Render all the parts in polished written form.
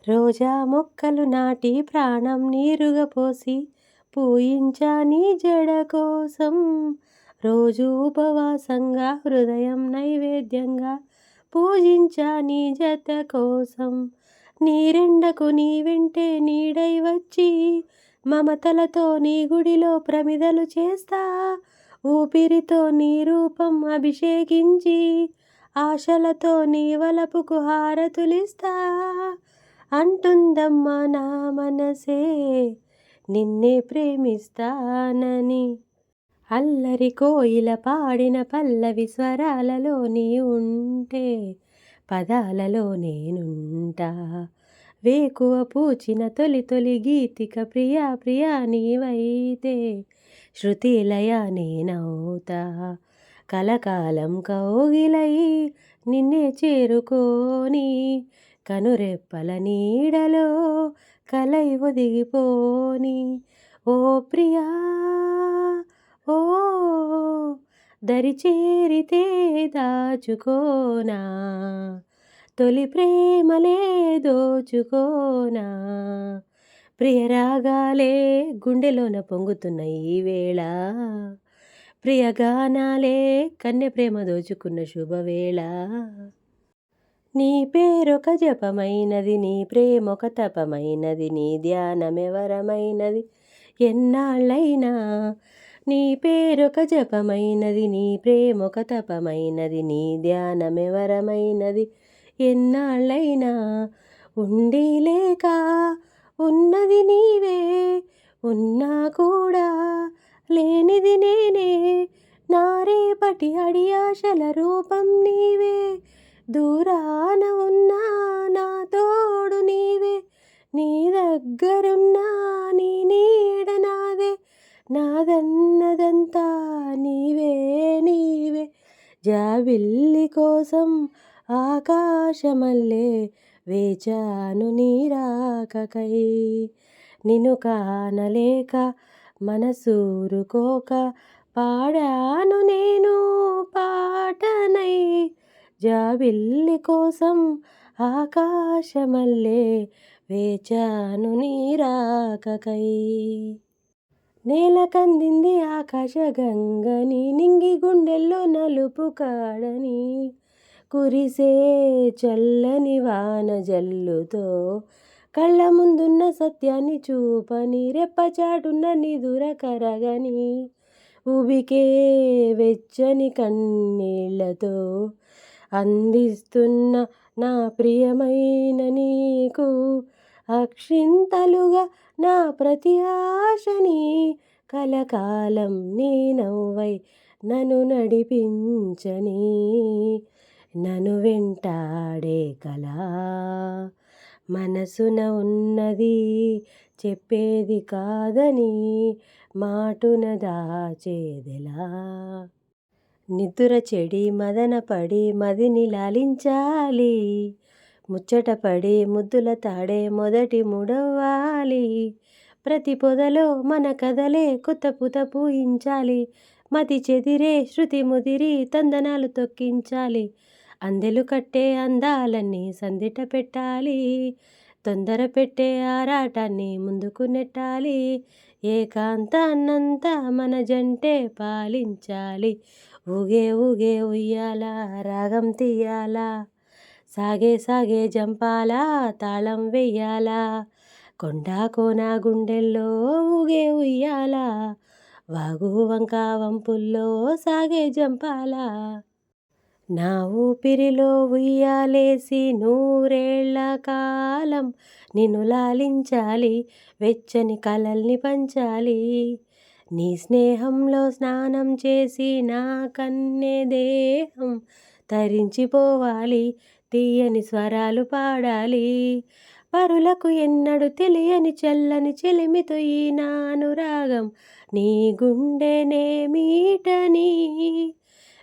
రోజా మొక్కలు నాటి ప్రాణం నీరుగా పోసి పూయించా నీ జడ కోసం. రోజు ఉపవాసంగా హృదయం నైవేద్యంగా పూజించా నీ జత కోసం. నీరెండకు నీ వెంటే నీడై వచ్చి మమతలతో నీ గుడిలో ప్రమిదలు చేస్తా. ఊపిరితో నీ రూపం అభిషేకించి ఆశలతో నీ వలపుకు హారతులిస్తా. అంటుందమ్మా నా మనసే నిన్నే ప్రేమిస్తానని. అల్లరి కోయిల పాడిన పల్లవి స్వరాలలో నీ ఉంటే పదాలలో నేనుంటా. వేకువ పూచిన తొలి తొలి గీతిక ప్రియా ప్రియా నీవైతే శృతిలయ నేనవుతా. కలకాలం కౌగిలై నిన్నే చేరుకోని కనురెప్పల నీడలో కలై ఒదిగిపోని. ఓ ప్రియా ఓ దరి చేరితే దాచుకోనా, తొలి ప్రేమలే దోచుకోనా. ప్రియరాగాలే గుండెలోన పొంగుతున్న ఈ వేళ, ప్రియగానాలే కన్నె ప్రేమ దోచుకున్న శుభవేళ. నీ పేరొక జపమైనది, నీ ప్రేమొక తపమైనది, నీ ధ్యానమెవరమైనది ఎన్నాళ్ళైనా. నీ పేరొక జపమైనది, నీ ప్రేమొక తపమైనది, నీ ధ్యానమెవరమైనది ఎన్నాళ్ళైనా. ఉండి లేక ఉన్నది నీవే, ఉన్నా కూడా లేనిది నేనే. నా రేపటి అడియాశల రూపం నీవే, దూరాన ఉన్నా నా తోడు నీవే. నీ దగ్గరున్నా నీ నీడ నాదే, నాదన్నదంతా నీవే నీవే. జాబిల్లి కోసం ఆకాశమల్లే వేచాను నీ రాకకై. నిన్ను కానలేక మనసూరుకోక పాడాను నేను పాటనై. జాబిల్లి కోసం ఆకాశమల్లే వేచాను నీ రాకకై. నేల కందింది ఆకాశగంగని, నింగి గుండెల్లో నలుపు కాడని. కురిసే చల్లని వాన జల్లుతో కళ్ళ ముందున్న సత్యాన్ని చూపని, రెప్పచాటున్న నిదుర కరగని. ఉబికే వెచ్చని కన్నీళ్లతో అందిస్తున్న నా ప్రియమైన నీకు అక్షింతలుగా నా ప్రతి ఆశని. కలకాలం నీ నవ్వై నన్ను నడిపించని, నన్ను వెంటాడే కళ మనసున ఉన్నది చెప్పేది కాదని మాటున దాచేదెలా. నిద్ర చెడి మదన పడి మదిని లాలించాలి, ముచ్చటపడి ముద్దుల తాడే మొదటి ముడవ్వాలి. ప్రతి పొదలో మన కథలే కొత్త పూత పూయించాలి, మతి చెదిరే శృతి ముదిరి తందనాలు తొక్కించాలి. అందెలు కట్టే అందాలన్నీ సందిట పెట్టాలి, తొందర పెట్టే ఆరాటాన్ని ముందుకు నెట్టాలి. ఏకాంతాన్నంతా మన జంటే పాలించాలి. ఊగే ఊగే ఉయ్యాల రాగం తీయాలా, సాగే సాగే జంపాలా తాళం వెయ్యాలా. కొండా కోన గుండెల్లో ఊగే ఉయ్యాల, వాగు వంక వంపుల్లో సాగే జంపాలా. నా ఊపిరిలో ఉయ్యాలేసి నూరేళ్ల కాలం నిన్ను లాలించాలి, వెచ్చని కలల్ని పంచాలి. నీ స్నేహంలో స్నానం చేసి నా కన్నె దేహం తరించిపోవాలి, తీయని స్వరాలు పాడాలి. పరులకు ఎన్నడు తెలియని చల్లని చెలిమితో ఈ నా అనురాగం నీ గుండెనే మీటని.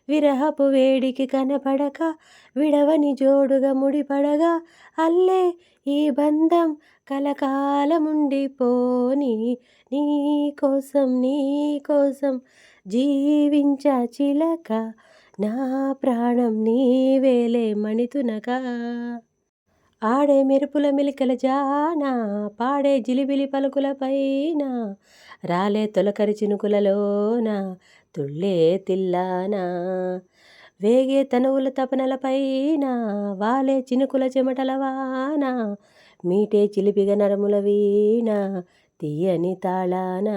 విరహపు వేడికి కనపడక విడవని జోడుగా ముడిపడగా అల్లే ఈ బంధం కలకాలముండిపోని. నీ కోసం జీవించా చిలక, నా ప్రాణం నీవేలే మణితునక. ఆడే మెరుపుల మెలికల జాన పాడే జిలిబిలి పలుకుల పైన రాలే తొలకరి చినుకులలోన తుళ్ళే తిల్లాన వేగే తనువుల తపనల పైన వాలే చినుకుల చెమటల వాన మీటే చిలిపిగ నరముల వీణ తీయని తాళాన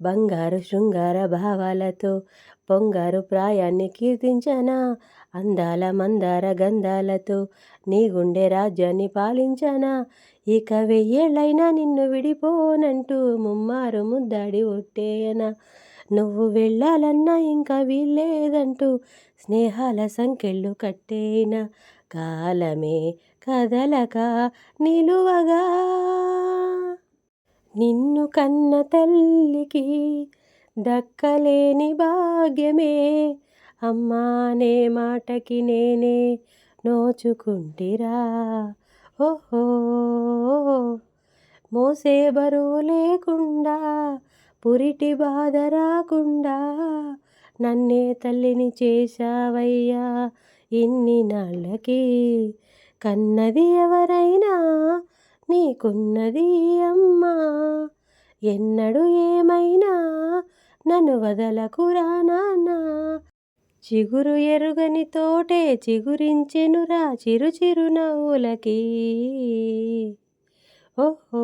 బంగారు శృంగార భావాలతో పొంగారు ప్రాయాన్ని కీర్తించనా అందాల మందార గంధాలతో నీ గుండె రాజ్యాన్ని పాలించనా ఇక వెయ్యేళ్ళైనా నిన్ను విడిపోనంటూ ముమ్మారు ముద్దాడి ఒట్టేయనా నువ్వు వెళ్ళాలన్నా ఇంకా వీల్లేదంటూ స్నేహాల సంకెళ్ళు కట్టేనా కాలమే కదలక నిలువగా నిన్ను కన్న తల్లికి దక్కలేని భాగ్యమే అమ్మానే మాటకి నేనే నోచుకుంటిరా ఓహో మోసే బరువు లేకుండా పురిటి బాధ రాకుండా నన్నే తల్లిని చేశావయ్యా ఇన్ని నాళ్ళకి కన్నది ఎవరైనా నీకున్నది అమ్మా ఎన్నడు ఏమైనా నన్ను వదలకురా నాన్న చిగురు ఎరుగని తోటే చిగురించెనురా చిరు చిరు నవ్వులకి ఓహో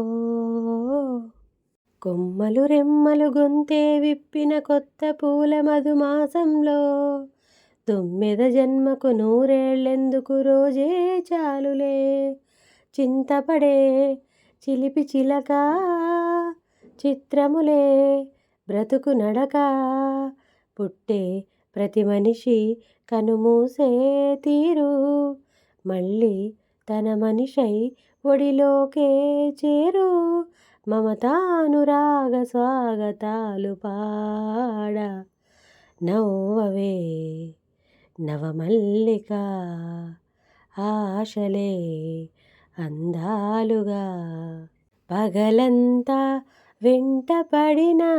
కొమ్మలు రెమ్మలు గొంతే విప్పిన కొత్త పూల మధుమాసంలో తొమ్మిద జన్మకు నూరేళ్ళెందుకు రోజే చాలులే చింతపడే చిలిపి చిలక చిత్రములే బ్రతుకు నడక పుట్టే ప్రతి మనిషి కనుమూసే తీరు మళ్ళీ తన మనిషై ఒడిలోకే చేరు మమతానురాగ స్వాగతాలు పాడ నవ్వవే నవమల్లిక ఆశలే అందాలుగా పగలంతా వెంట పడినా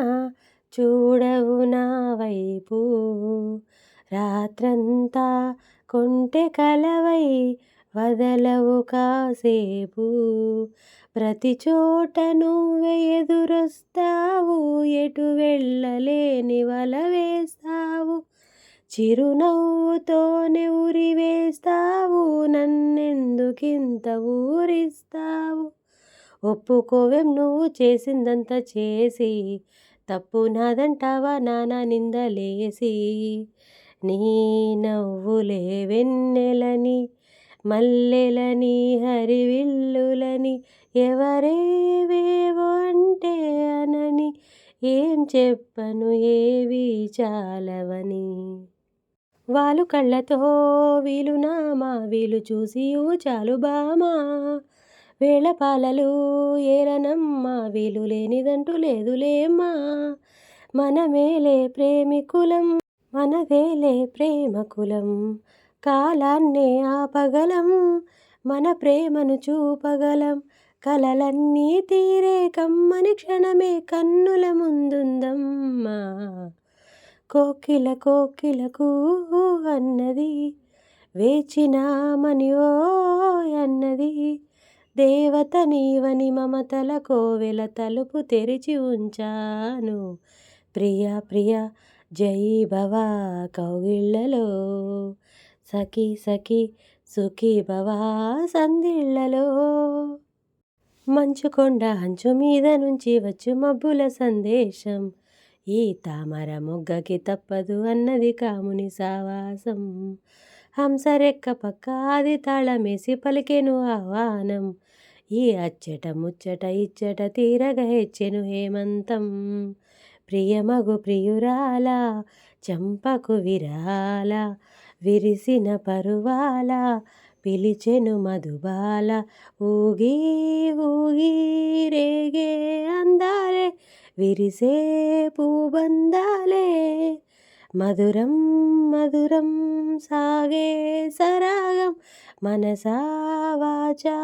చూడవు నా వైపు రాత్రంతా కొంటె కలవై వదలవు కాసేపు ప్రతి చోట నువ్వే ఎదురొస్తావు ఎటు వెళ్ళలేని వల వేస్తావు చిరునవ్వుతోనే ఉరివేస్తావు నన్నెందుకింత ఊరిస్తావు ఒప్పుకోవేం నువ్వు చేసిందంతా చేసి తప్పు నాదంటావా నానా నిందలేసి నీ నవ్వులే వెన్నెలని మల్లెలని హరివిల్లులని ఎవరేవేవో అంటే అనని ఏం చెప్పను ఏవి చాలవని వాళ్ళు కళ్ళతో వీలునామా వీలు చూసి చాలు బామా వేళపాలలు ఏలనమ్మా వీలు లేనిదంటూ లేదులేమ్మా మనమేలే ప్రేమికులం మనదేలే ప్రేమకులం కాలాన్నే ఆపగలం మన ప్రేమను చూపగలం కలలన్నీ తీరే కమ్మని క్షణమే కన్నుల ముందుందమ్మా కోకిల కోకిలకు అన్నది వేచినామని ఓ అన్నది దేవత నీవని మమతల కోవెల తలుపు తెరిచి ఉంచాను ప్రియ ప్రియ జై భవ కౌగిళ్ళలో సఖి సఖి సుఖీ భవ సందిళ్ళలో మంచుకొండ అంచు మీద నుంచి వచ్చు మబ్బుల సందేశం ఈ తామర మొగ్గకి తప్పదు అన్నది కాముని సావాసం హంసరెక్క పక్క అది తాళమేసి పలికెను ఆహ్వానం ఈ అచ్చట ముచ్చట ఇచ్చట తీరగ హెచ్చెను హేమంతం ప్రియమగు ప్రియురాల చంపకు విరాల విరిసిన పరువాల పిలిచెను మధుబాల ఊగి ఊగి రేగే అందాలే విరిసే పూబందాలే మధురం మధురం సాగే సరాగం మనసా వాచా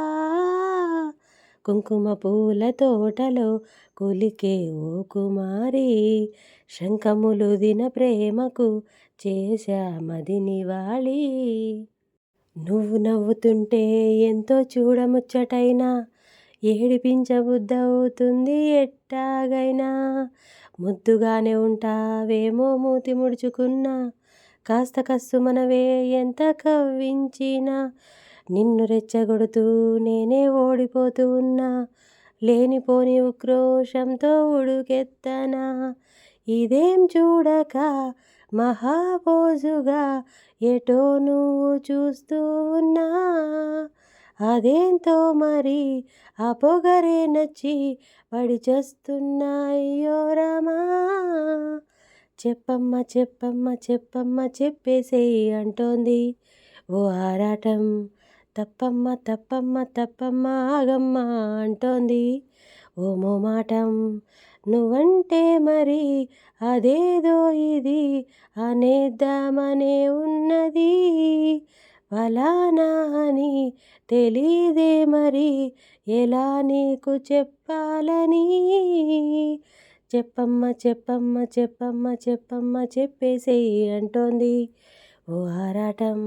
కుంకుమ పూల తోటలో కులికే ఓ కుమారి శంఖములు దిన ప్రేమకు చేశా మది నివాళి నువ్వు నవ్వుతుంటే ఎంతో చూడముచ్చటైనా ఏడిపించబుద్దవుతుంది ఎట్టాగైనా. ముద్దుగానే ఉంటావేమో మూతి ముడుచుకున్నా, కాస్త కస్సుమనవే ఎంత కవ్వించినా. నిన్ను రెచ్చగొడుతూ నేనే ఓడిపోతూ ఉన్నా, లేనిపోని ఉక్రోషంతో ఉడుకెత్తనా. ఇదేం చూడక మహాపోజుగా ఎటో నువ్వు చూస్తూ ఉన్నా, అదేంతో మరి ఆ పొగరే నచ్చి పడి చస్తున్నా అయ్యో రామా. చెప్పమ్మా చెప్పమ్మా చెప్పమ్మా చెప్పేసేయ్ అంటోంది ఓ ఆరాటం. తప్పమ్మా తప్పమ్మా తప్పమ్మా ఆగమ్మా అంటోంది ఓ మోమాటం. నువ్వంటే మరి అదేదో ఇది అనేద్దామనే ఉన్నది, ఫలానా అని తెలీదే మరి ఎలా నీకు చెప్పాలని. చెప్పమ్మా చెప్పమ్మా చెప్పమ్మా చెప్పమ్మా చెప్పేసేయ్ అంటోంది ఓ ఆరాటం.